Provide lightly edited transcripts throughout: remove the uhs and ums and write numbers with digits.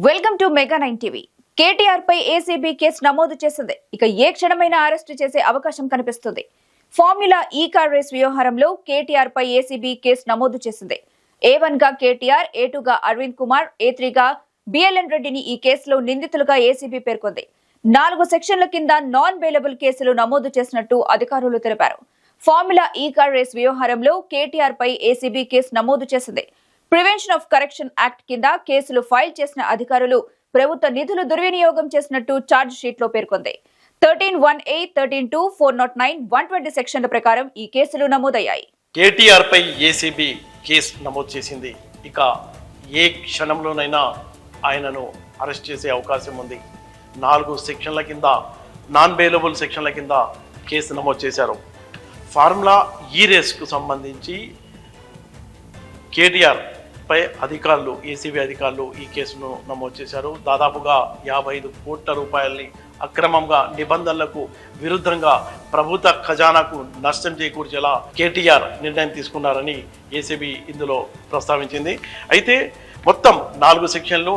Welcome to mega 9 TV. KTR పై ACB case నమోదు చేసింది. ఇక ఏ క్షణమైనా అరెస్టు చేసే అవకాశం కనిపిస్తుంది. ఫార్ములా ఈ కార్ రేస్ వ్యవహారంలో కేటీఆర్ పై ఏసీబీ కేసు నమోదు చేసింది. A1 గా కేటీఆర్, A2 గా అరవింద్ కుమార్, A3 గా బిఎల్ఎన్ రెడ్డిని ఈ కేసులో నిందితులుగా ఏసీబీ పేర్కొంది. 4 సెక్షన్ల కింద నాన్ బెయిలబుల్ కేసులు నమోదు చేసినట్టు అధికారులు తెలిపారు. ఫార్ములా ఈ కార్ రేస్ వ్యవహారంలో కేటీఆర్ పై ఏసీబీ కేసు నమోదు చేసింది. ప్రివెన్షన్ ఆఫ్ కరప్షన్ యాక్ట్ కింద కేసులు ఫైల్ చేసిన అధికారులు ప్రభుత్వ నిధులు దుర్వినియోగం చేసినట్టు ఛార్జ్ షీట్ లో పేర్కొంది. 13(1)(a), 13(2), 409, 120 సెక్షన్ల ప్రకారం ఈ కేసులు నమోదయ్యాయి. కేటీఆర్ పై ఏసీబీ కేసు నమోదు చేసింది. ఇక ఏ క్షణంలోనైనా ఆయనను అరెస్ట్ చేసే అవకాశం ఉంది. 4 సెక్షన్ల కింద, నాన్ బెయిలబుల్ సెక్షన్ల కింద కేసు నమోదు చేశారు. ఫార్ములా ఈ రేస్కు సంబంధించి కేటీఆర్ పై అధికారులు, ఏసీబీ అధికారులు ఈ కేసును నమోదు చేశారు. దాదాపుగా 55 కోట్ల రూపాయలని అక్రమంగా, నిబంధనలకు విరుద్ధంగా ప్రభుత్వ ఖజానాకు నష్టం చేకూర్చేలా కేటీఆర్ నిర్ణయం తీసుకున్నారని ఏసీబీ ఇందులో ప్రస్తావించింది. అయితే మొత్తం 4 సెక్షన్లు,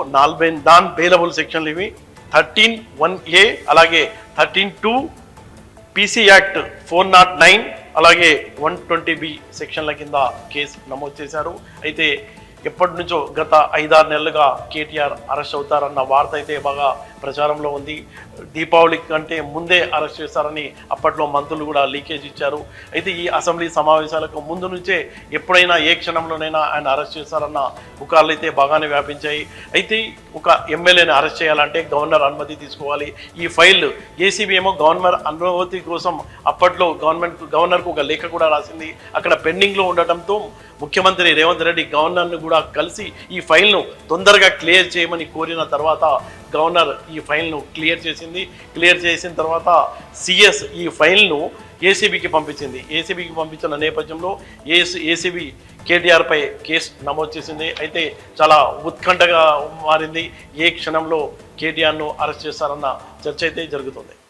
నాన్ బెయిలబుల్ సెక్షన్లు ఇవి. 13(1)(a), అలాగే 13(2), పీసీ యాక్ట్ 409, అలాగే 120B సెక్షన్ల కింద కేసు నమోదు చేశారు. అయితే ఎప్పటి నుంచో గత 5-6 నెలలుగా కేటీఆర్ అరెస్ట్ అవుతారన్న వార్త అయితే బాగా ప్రచారంలో ఉంది. దీపావళి కంటే ముందే అరెస్ట్ చేస్తారని అప్పట్లో మంత్రులు కూడా లీకేజ్ ఇచ్చారు. అయితే ఈ అసెంబ్లీ సమావేశాలకు ముందు నుంచే ఎప్పుడైనా ఏ క్షణంలోనైనా ఆయన అరెస్ట్ చేస్తారన్న పుకార్లు అయితే బాగానే వ్యాపించాయి. అయితే ఒక ఎమ్మెల్యేని అరెస్ట్ చేయాలంటే గవర్నర్ అనుమతి తీసుకోవాలి. ఈ ఫైల్ ఏసీబీ ఏమో గవర్నర్ అనుమతి కోసం అప్పట్లో గవర్నర్కు ఒక లేఖ కూడా రాసింది. అక్కడ పెండింగ్లో ఉండటంతో ముఖ్యమంత్రి రేవంత్ రెడ్డి గవర్నర్ను కూడా కలిసి ఈ ఫైల్ను తొందరగా క్లియర్ చేయమని కోరిన తర్వాత గవర్నర్ ఈ ఫైల్ను క్లియర్ చేసిన తర్వాత సిఎస్ ఈ ఫైల్ను ఏసీబీకి పంపించింది. ఏసీబీకి పంపించిన నేపథ్యంలో ఏసీబీ కేటీఆర్ పై కేసు నమోదు చేసింది. అయితే చాలా ఉత్కంఠగా మారింది. ఏ క్షణంలో కేటీఆర్ను అరెస్ట్ చేస్తారన్న చర్చ అయితే జరుగుతుంది.